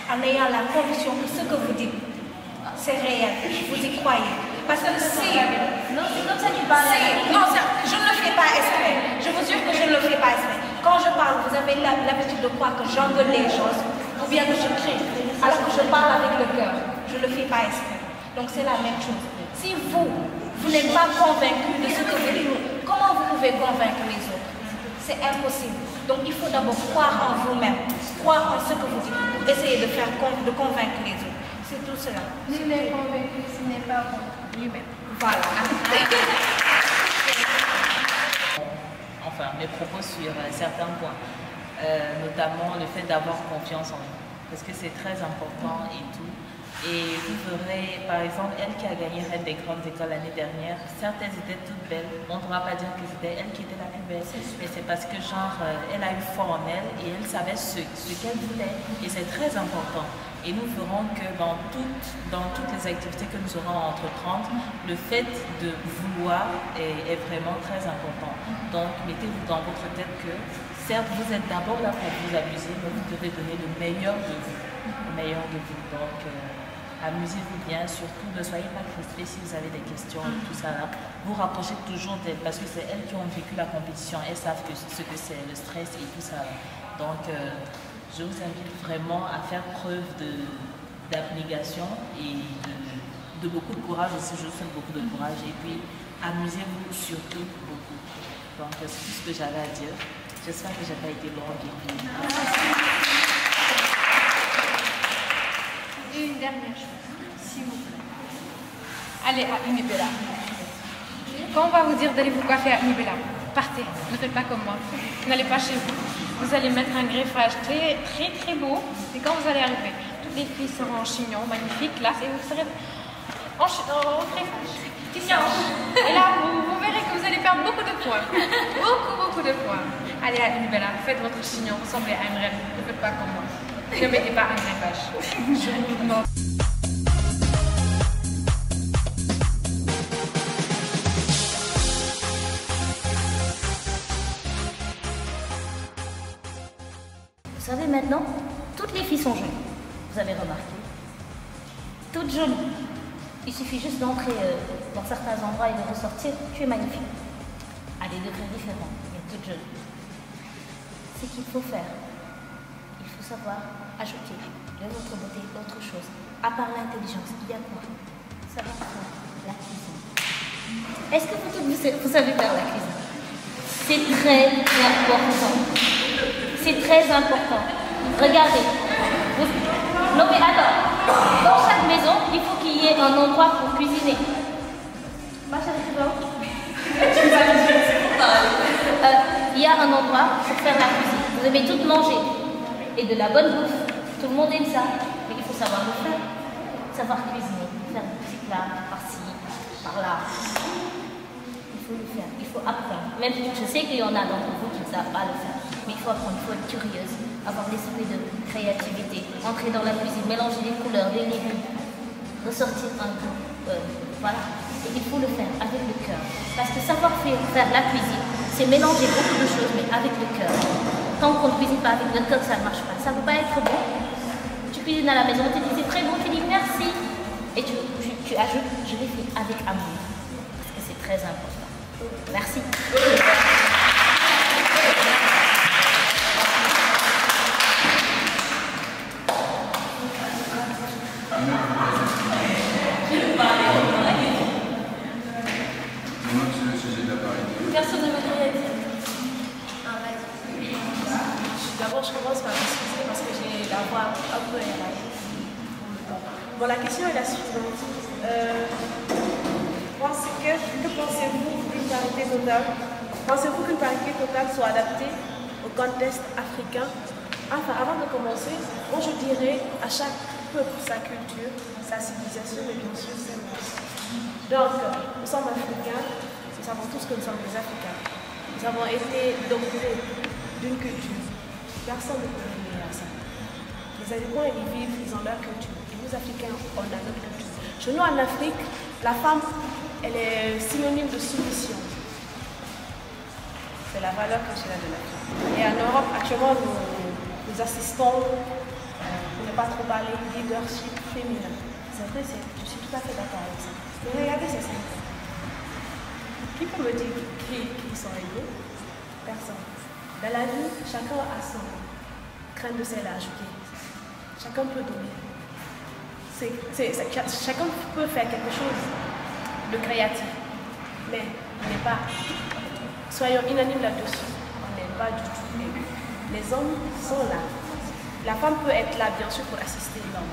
en ayant la conviction que ce que vous dites, c'est réel, vous y croyez. Parce que si... Non, c'est comme ça que tu parles. Non, je ne le fais pas exprès. Je vous jure que je ne le fais pas exprès. Quand je parle, vous avez l'habitude de croire que j'engueule les choses ou bien que je crie, alors que je parle avec le cœur. Je ne le fais pas exprès. Donc c'est la même chose. Si vous n'êtes pas convaincu de ce que vous dites, comment vous pouvez convaincre les autres? C'est impossible. Donc il faut d'abord croire en vous-même, croire en ce que vous dites pour essayer de convaincre les autres. C'est tout cela. Nul n'est convaincu s'il n'est pas lui-même. Voilà. Enfin, mes propos sur certains points, notamment le fait d'avoir confiance en vous, parce que c'est très important et tout. Et vous verrez, par exemple, elle qui a gagné Reine des grandes écoles l'année dernière, certes elles étaient toutes belles, on ne pourra pas dire que c'était elle qui était la plus belle, mais c'est parce que genre, elle a eu foi en elle et elle savait ce qu'elle voulait, et c'est très important. Et nous verrons que dans toutes les activités que nous aurons à entreprendre, le fait de vouloir est vraiment très important. Donc mettez-vous dans votre tête que, certes vous êtes d'abord là pour vous amuser, mais vous devez donner le meilleur de vous. Donc amusez-vous bien, surtout ne soyez pas crispés si vous avez des questions, tout ça là. Vous rapprochez toujours d'elles parce que c'est elles qui ont vécu la compétition, elles savent ce que c'est le stress et tout ça. Donc je vous invite vraiment à faire preuve d'abnégation et de beaucoup de courage aussi, je vous souhaite beaucoup de courage et puis amusez-vous surtout beaucoup. Donc c'est tout ce que j'avais à dire. J'espère que je n'ai pas été longue et puis... Une dernière chose, s'il vous plaît. Allez à Unibella. Quand on va vous dire d'aller vous coiffer à Unibella, partez, ne faites pas comme moi. N'allez pas chez vous. Vous allez mettre un greffage très très très beau. Et quand vous allez arriver, toutes les filles seront en chignon, magnifiques, là, et vous serez en greffage. Et là, vous verrez que vous allez perdre beaucoup de poids. Beaucoup de poids. Allez à Unibella, faites votre chignon, ressemblez à une reine. Ne faites pas comme moi. Ne mettez pas un greffage. Je vous demande. Vous savez maintenant, toutes les filles sont jolies. Vous avez remarqué? Toutes jolies. Il suffit juste d'entrer dans certains endroits et de ressortir. Tu es magnifique. À des degrés différents, mais toutes jolies. Ce qu'il faut faire, il faut savoir ajouter de votre beauté autre chose. À part l'intelligence, il y a quoi? Savoir faire la cuisine. Est-ce que vous savez faire la cuisine? C'est très important. C'est très important. Regardez. Non mais attends. Dans chaque maison, il faut qu'il y ait un endroit pour cuisiner. Ma chérie, tu vas où? Il y a un endroit pour faire la cuisine. Vous aimez toutes manger. Et de la bonne bouffe. Tout le monde aime ça. Mais il faut savoir le faire. Savoir cuisiner. Faire des petits plats par-ci, par-là. Il faut le faire. Il faut apprendre. Même je sais qu'il y en a d'entre vous qui ne savent pas le faire. Mais il faut apprendre. Il faut être curieuse. Avoir l'esprit de créativité. Entrer dans la cuisine. Mélanger les couleurs, les légumes. Ressortir un peu. Voilà. Et il faut le faire avec le cœur. Parce que savoir faire la cuisine, c'est mélanger beaucoup de choses, mais avec le cœur. Tant qu'on ne cuisine pas avec le cœur, ça ne marche pas. Ça ne peut pas être bon. Tu cuisines à la maison, tu dis c'est très bon, tu dis merci. Et tu ajoutes, je l'ai fait avec amour. Parce que c'est très important. Merci. Personne ne me dirait dire. D'abord, je commence par m'excuser parce que j'ai la voix un peu éraillée. Bon, la question est la suivante. Que pensez-vous d'une parité totale? Pensez-vous qu'une parité totale soit adaptée au contexte africain? Enfin, avant de commencer, moi je dirais à chaque peuple sa culture, sa civilisation, mais bien sûr ses mœurs. Donc, nous sommes africains, nous savons tous que nous sommes des Africains. Nous avons été dominés d'une culture. Personne ne peut venir à ça. Les Africains, ils vivent, ils ont leur culture. Et nous, Africains, on a notre culture. Chez nous, en Afrique, la femme, elle est synonyme de soumission. C'est la valeur culturelle de la femme. Et en Europe, actuellement, nous assistons, pour ne pas trop parler leadership féminin. C'est vrai, je suis tout à fait d'accord avec ça. Mais regardez ces 5 ans. Qui peut me dire qui sont égaux? Personne. Dans la vie, chacun a son grain de sel à ajouter. Chacun peut donner. Chacun peut faire quelque chose de créatif. Mais on n'est pas. Soyons unanimes là-dessus. On n'est pas du tout égaux. Les hommes sont là. La femme peut être là, bien sûr, pour assister l'homme.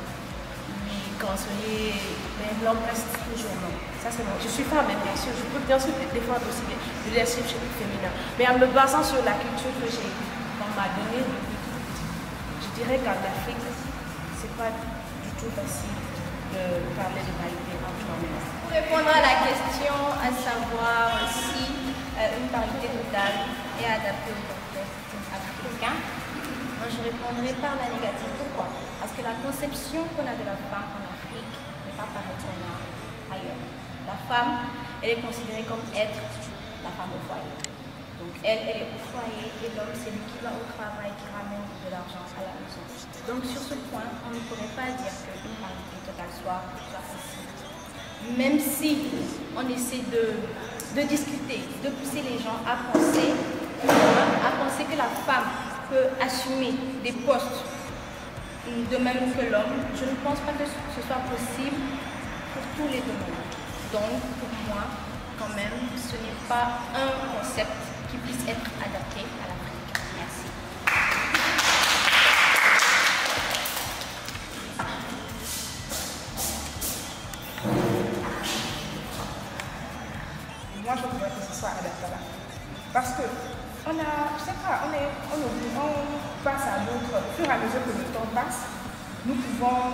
Lui conseiller, mais l'homme reste toujours l'homme. Ça, c'est bon. Je suis femme, mais bien sûr, je peux bien sûr défendre aussi le leadership féminin. Mais en me basant sur la culture que qu'on m'a donnée, je dirais qu'en Afrique, c'est pas du tout facile de parler de parité entre hommes. Pour répondre à la question, à savoir si une parité totale est adaptée au contexte africain, moi je répondrai par la négative. Pourquoi? Parce que la conception qu'on a de la femme en Afrique n'est pas pareille qu'on a ailleurs. La femme, elle est considérée comme être la femme au foyer. Donc elle est au foyer et l'homme, c'est lui qui va au travail, qui ramène de l'argent à la maison. Donc sur ce point, on ne pourrait pas dire qu'une parité totale soit possible. Même si on essaie de discuter, de pousser les gens à penser que la femme peut assumer des postes de même que l'homme, je ne pense pas que ce soit possible pour tous les domaines. Donc, pour moi, quand même, ce n'est pas un concept qui puisse être adapté à l'Afrique. Merci. Moi, je voudrais que ce soit adapté à l'Afrique. Parce que, je sais pas, on passe à d'autres, au fur et à mesure que le temps passe, nous pouvons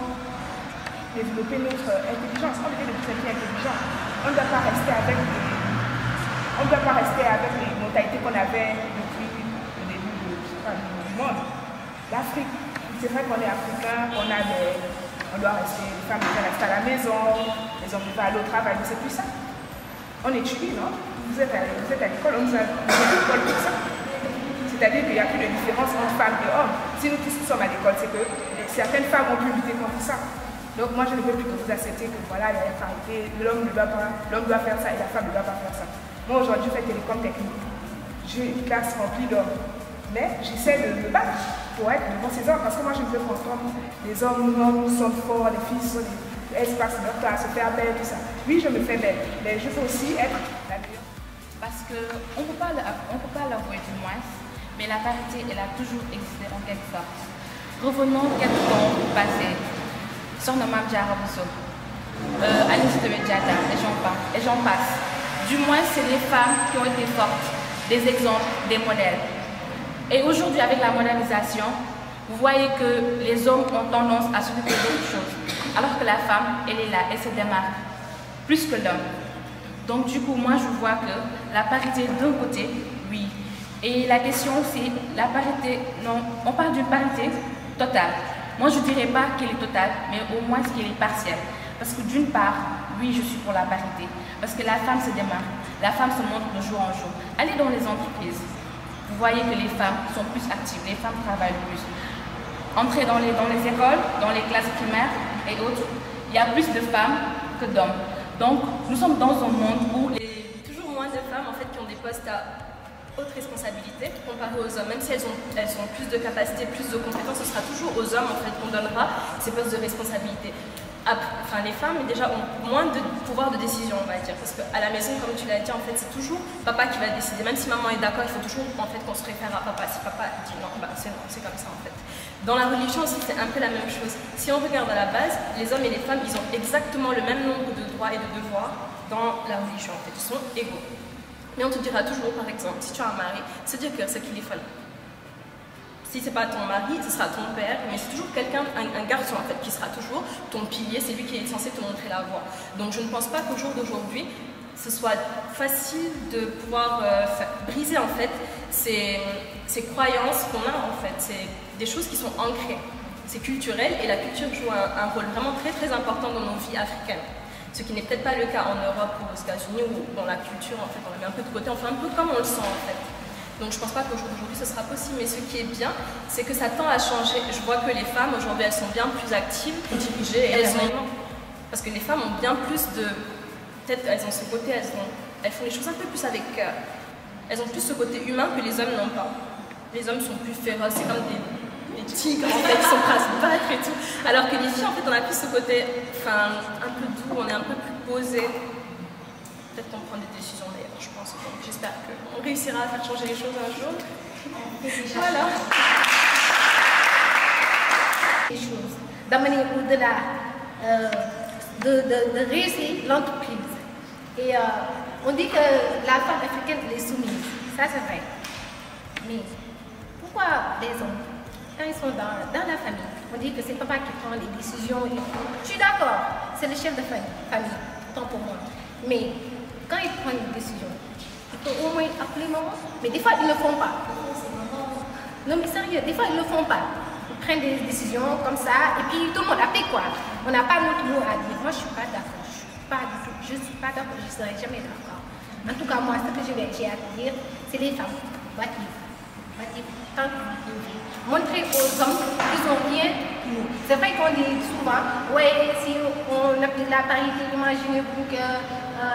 développer notre intelligence. On devient de plus en plus intelligent. On ne doit pas rester avec les mentalités qu'on avait depuis le début du monde. L'Afrique, c'est vrai qu'on est africain, on doit rester, les femmes doivent rester à la maison, les hommes doivent aller au travail, mais c'est plus ça. On étudie, non? Vous êtes à l'école, on nous a donné l'école pour ça. C'est-à-dire qu'il n'y a plus de différence entre femmes et hommes. Si nous tous sommes à l'école, c'est que certaines femmes ont pu lutter contre ça. Donc moi, je ne veux plus que vous acceptiez que voilà, il y a une parité, l'homme doit faire ça et la femme ne doit pas faire ça. Moi, aujourd'hui, je fais télécom technique. J'ai une classe remplie d'hommes. Mais j'essaie de me battre pour être devant ces hommes. Parce que moi, je veux comprendre les hommes sont forts, les filles elles passent leur temps à se faire belle, tout ça. Oui, je me fais belle, mais je veux aussi être la meilleure. Parce qu'on ne peut pas l'avouer du moins, mais la parité, elle a toujours existé en quelque sorte. Revenons quelques temps passés. Sokhna Mame Diarra Bousso, Aline Sitoé Diatta, et j'en passe. Du moins, c'est les femmes qui ont été fortes, des exemples, des modèles. Et aujourd'hui, avec la modernisation, vous voyez que les hommes ont tendance à s'occuper d'autres choses, alors que la femme, elle est là, elle se démarque plus que l'homme. Donc du coup, moi je vois que la parité d'un côté, oui. Et la question c'est la parité, non, on parle d'une parité totale. Moi je ne dirais pas qu'elle est totale, mais au moins qu'elle est partielle. Parce que d'une part, oui, je suis pour la parité. Parce que la femme se démarque, la femme se montre de jour en jour. Allez dans les entreprises, vous voyez que les femmes sont plus actives, les femmes travaillent plus. Entrez dans les écoles, dans les classes primaires et autres, il y a plus de femmes que d'hommes. Donc, nous sommes dans un monde où toujours moins de femmes en fait, qui ont des postes à haute responsabilité comparé aux hommes. Même si elles ont plus de capacités, plus de compétences, ce sera toujours aux hommes en fait, qu'on donnera ces postes de responsabilité. Enfin, les femmes déjà ont moins de pouvoir de décision, on va dire, parce qu'à la maison, comme tu l'as dit, en fait, c'est toujours papa qui va décider. Même si maman est d'accord, il faut toujours en fait qu'on se réfère à papa. Si papa dit non, bah, c'est non, c'est comme ça en fait. Dans la religion aussi, c'est un peu la même chose. Si on regarde à la base, les hommes et les femmes, ils ont exactement le même nombre de droits et de devoirs dans la religion. En fait, ils sont égaux. Mais on te dira toujours, par exemple, si tu as un mari, c'est dire que c'est qu'il est fun. Si ce n'est pas ton mari, ce sera ton père, mais c'est toujours quelqu'un, un garçon en fait, qui sera toujours ton pilier, c'est lui qui est censé te montrer la voie. Donc je ne pense pas qu'au jour d'aujourd'hui, ce soit facile de pouvoir briser en fait ces croyances qu'on a en fait. C'est des choses qui sont ancrées, c'est culturel et la culture joue un rôle vraiment très très important dans nos vies africaines. Ce qui n'est peut-être pas le cas en Europe ou aux États-Unis où dans la culture en fait on la met un peu de côté, enfin un peu comme on le sent en fait. Donc je pense pas qu'aujourd'hui ce sera possible, mais ce qui est bien, c'est que ça tend à changer. Je vois que les femmes aujourd'hui elles sont bien plus actives, dirigées, parce que les femmes ont bien plus de... Peut-être elles ont ce côté, elles font les choses un peu plus avec cœur. Elles ont plus ce côté humain que les hommes n'ont pas. Les hommes sont plus féroces, c'est comme des tigres en fait, qui sont prêts à se battre et tout. Alors que les filles en fait on a plus ce côté un peu doux, on est un peu plus posé. Peut-être qu'on prend des décisions d'ailleurs, je pense. J'espère qu'on réussira à faire changer les choses un jour. Voilà. Les choses, d'amener au-delà de réussir l'entreprise. Et on dit que la femme africaine elle est soumise, ça c'est vrai. Mais pourquoi les hommes, quand ils sont dans la famille, on dit que c'est papa qui prend les décisions et tout. Je suis d'accord, c'est le chef de famille, tant pour moi. Mais quand ils prennent une décision, il faut au moins appeler maman. Mais des fois, ils ne le font pas. Non mais sérieux, des fois, ils ne le font pas. Ils prennent des décisions comme ça, et puis tout le monde a fait quoi? On n'a pas notre mot à dire. Moi, je ne suis pas d'accord. Je ne suis pas d'accord, je ne serai jamais d'accord. En tout cas, moi, ce que j'ai à dire, c'est les femmes. Battez-vous. Tant que vous pouvez. Montrez aux hommes qu'ils n'ont rien que nous. C'est vrai qu'on dit souvent, ouais, si on applique la parité, imaginez-vous que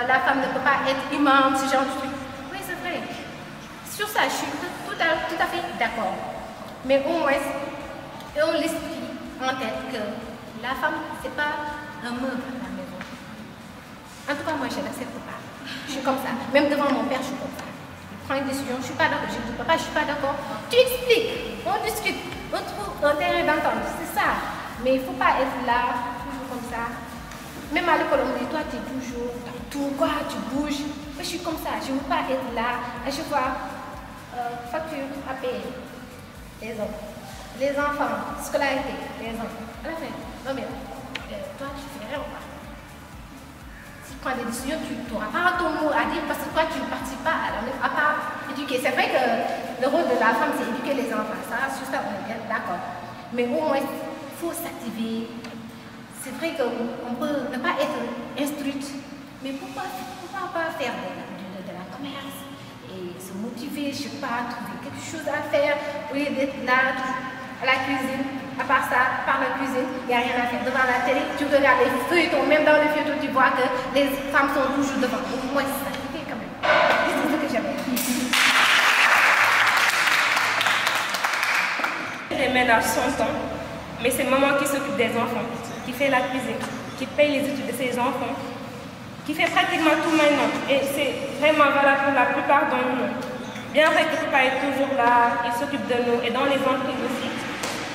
la femme ne peut pas être imam, ce genre de truc. Oui, c'est vrai. Sur ça, je suis tout à fait d'accord. Mais au moins, on l'esprit en tête que la femme, ce n'est pas un meuble à la maison. En tout cas, moi, je ne l'accepte pas. Je suis comme ça. Même devant mon père, je suis comme ça. Il prend une décision, je ne suis pas d'accord. Je dis, papa, je ne suis pas d'accord. Tu expliques, on discute, on trouve un terrain d'entente. C'est ça. Mais il ne faut pas être là, toujours comme ça. Même à l'école, on me dit, toi, tu es toujours dans tout, quoi, tu bouges. Moi, je suis comme ça. Je ne veux pas être là. À chaque fois, facture à payer. Les hommes. Les enfants, scolarité, les hommes. À la fin, non mais, toi, tu fais rien ou pas? Si tu prends des décisions, tu n'auras pas ton mot à dire parce que toi, tu ne participes pas à part éduquer. C'est vrai que le rôle de la femme, c'est éduquer les enfants. Ça, sur ça, on est bien d'accord. Mais au moins, il faut s'activer. C'est vrai qu'on peut ne pas être instruite, mais pourquoi pas faire de la commerce et se motiver, je ne sais pas, trouver quelque chose à faire, au lieu d'être là, à la cuisine. À part ça, par la cuisine, il n'y a rien à faire. Devant la télé, tu regardes les feuilletons, même dans les feuilletons, tu vois que les femmes sont toujours devant. Au moins, c'est ça qui fait quand même. C'est ce que j'aime. Les ménages sont temps, mais c'est maman qui s'occupe des enfants, qui fait la cuisine, qui paye les études de ses enfants, qui fait pratiquement tout maintenant. Et c'est vraiment valable pour la plupart d'entre nous. Bien vrai que papa est toujours là, il s'occupe de nous, et dans les entreprises aussi,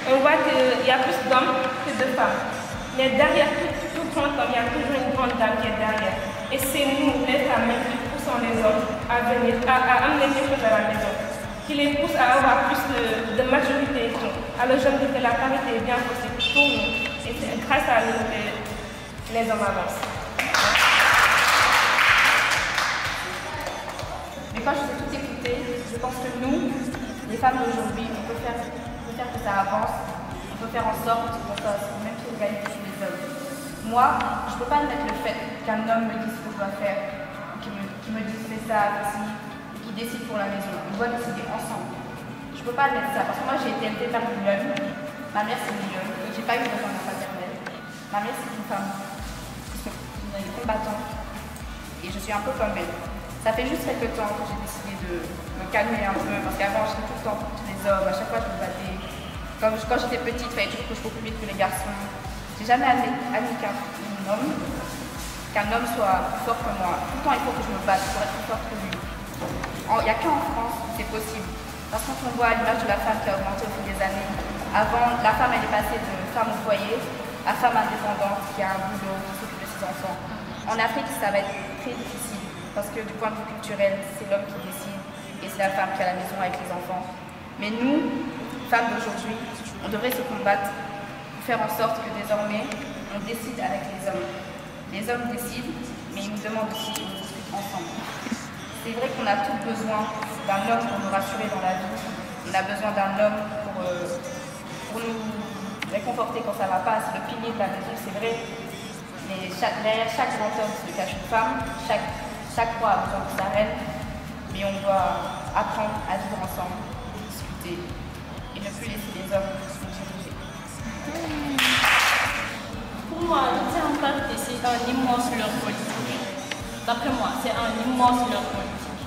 on voit qu'il y a plus d'hommes que de femmes. Mais derrière tout grand homme, il y a toujours une grande dame qui est derrière. Et c'est nous, les femmes, qui poussons les hommes à venir, à amener des choses à la maison, qui les poussent à avoir plus de majorité et tout. Alors je me dis que la parité est bien possible pour nous. Et c'est grâce à nous que les hommes avancent. Mais quand je vous ai tout écouté, je pense que nous, les femmes d'aujourd'hui, on peut faire que ça avance, on peut faire en sorte qu'on soit même plus égalité que les hommes. Moi, je ne peux pas admettre le fait qu'un homme me dise ce que je dois faire, qu'il me dise fais ça, fais ci, qu'il décide pour la maison. On doit décider ensemble. Je ne peux pas admettre ça, parce que moi j'ai été élevée par une lionne. Ma mère c'est une lionne, je n'ai pas eu de femme paternelle. Ma mère c'est une femme combattante. Et je suis un peu comme elle. Ça fait juste quelques temps que j'ai décidé de me calmer un peu, parce qu'avant j'étais tout le temps contre les hommes, à chaque fois je me battais. Quand j'étais petite, il fallait toujours que je cours plus vite que les garçons. J'ai jamais admis qu'un homme soit plus fort que moi. Tout le temps il faut que je me batte pour être plus forte que lui. Il n'y a qu'en France où c'est possible. Parce que quand on voit l'image de la femme qui a augmenté au fil des années, avant la femme elle est passée de femme au foyer à femme indépendante qui a un boulot, qui s'occupe de ses enfants. En Afrique ça va être très difficile. Parce que du point de vue culturel, c'est l'homme qui décide et c'est la femme qui est à la maison avec les enfants. Mais nous, femmes d'aujourd'hui, on devrait se combattre pour faire en sorte que désormais, on décide avec les hommes. Les hommes décident, mais ils nous demandent aussi qu'on discute ensemble. C'est vrai qu'on a tous besoin d'un homme pour nous rassurer dans la vie. On a besoin d'un homme pour nous réconforter quand ça ne va pas. C'est le pilier de la maison, c'est vrai. Mais derrière chaque grand homme se cache une femme. Chaque roi a besoin de sa reine, mais on doit apprendre à vivre ensemble, discuter et ne plus laisser les hommes nous diriger. Pour moi, c'est un pacte, c'est un immense leurre politique. D'après moi, c'est un immense leurre politique.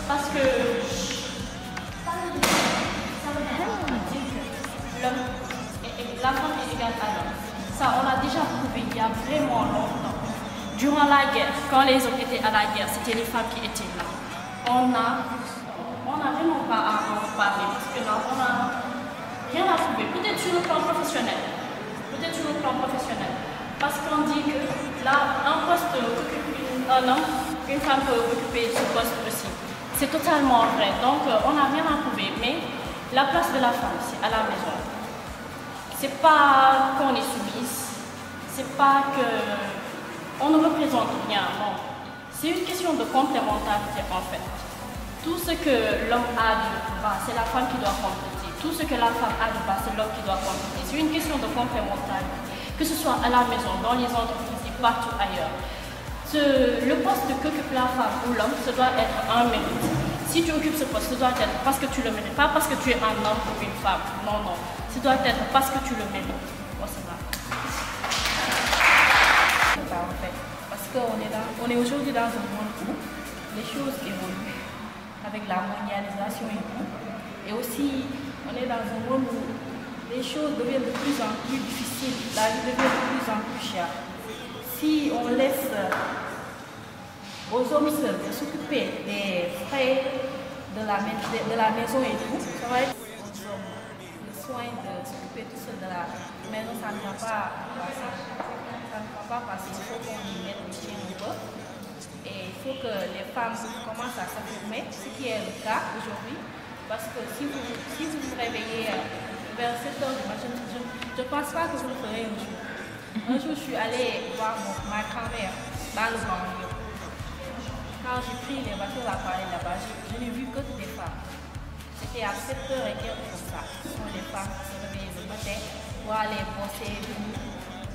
Parce que ça veut dire que la femme est égale à l'homme. Ça, on l'a déjà prouvé il y a vraiment longtemps. Durant la guerre, quand les hommes étaient à la guerre, c'était les femmes qui étaient là. On n'a vraiment pas à en parler parce que là, on n'a rien à prouver. Peut-être sur le plan professionnel. Parce qu'on dit que là, un poste qu'occupe un homme, une femme peut occuper ce poste aussi. C'est totalement vrai. Donc, on n'a rien à prouver. Mais la place de la femme, c'est à la maison. C'est pas qu'on est soumise. C'est pas qu'on ne représente rien. Non. C'est une question de complémentarité en fait. Tout ce que l'homme a de bas, c'est la femme qui doit compléter. Tout ce que la femme a de bas, c'est l'homme qui doit compléter. C'est une question de complémentarité. Que ce soit à la maison, dans les entreprises et partout ailleurs. Le poste qu'occupe la femme ou l'homme, ce doit être un mérite. Si tu occupes ce poste, ce doit être parce que tu le mérites, pas parce que tu es un homme ou une femme. Non, non. Ce doit être parce que tu le mérites. Bon, c'est ça. En fait, parce qu'on est aujourd'hui dans un monde où les choses évoluent avec la mondialisation et tout. Et aussi, on est dans un monde où les choses deviennent de plus en plus difficiles, la vie devient de plus en plus chère. Si on laisse aux hommes seuls de s'occuper des frais de la maison et tout, ça va être aux hommes le soin de s'occuper tout seul de la maison, ça ne va pas passer. Ça ne va pas passer, il faut qu'on y mette le chien un peu. Et il faut que les femmes commencent à s'affirmer, ce qui est le cas aujourd'hui. Parce que si vous vous réveillez vers 7 h du matin, je ne pense pas que vous le ferez un jour. Un jour, je suis allée voir ma grand-mère dans le banlieue. Quand j'ai pris les voitures à parler là-bas, je n'ai vu que des femmes. C'était à 7 h et quelques comme ça. Ce sont des femmes qui se réveillent le matin pour aller bosser,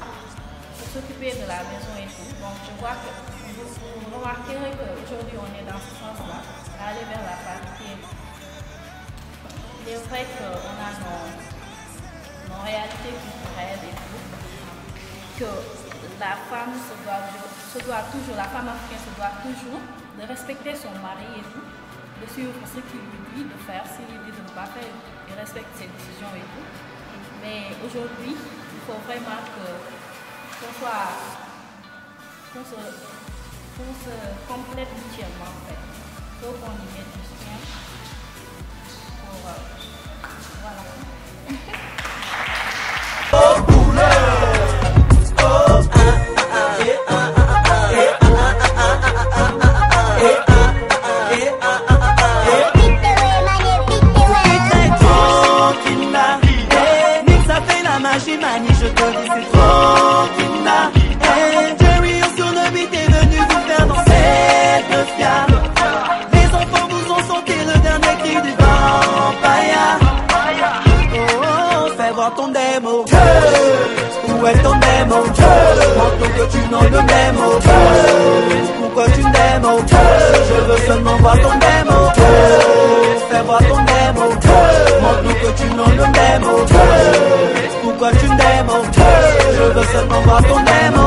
pour s'occuper de la maison et tout. Donc je vois que vous remarquerez qu'aujourd'hui on est dans ce sens-là, aller vers la parité. Il est vrai qu'on a nos réalités culturelles et tout, que la femme la femme africaine se doit toujours de respecter son mari et tout, de suivre ce qu'il lui dit de faire, s'il lui dit de ne pas faire, il respecte ses décisions et tout. Mais aujourd'hui, il faut vraiment qu'on se complète mutuellement en fait. Il faut qu'on y mette du soutien pour voilà. Je te dis c'est tranquille. Jerry on sur le beat est venu vous faire danser de fiable. Les enfants vous ont chanté le dernier cri du vampire. Oh, fais voir ton démo. Où est ton démo? Montre que tu n'as le démo. Pourquoi tu me démo? Je veux seulement voir ton démo. Fais voir ton démo. Montre que tu n'as le démo. Pourquoi tu me démontes? Je veux seulement voir ton démon.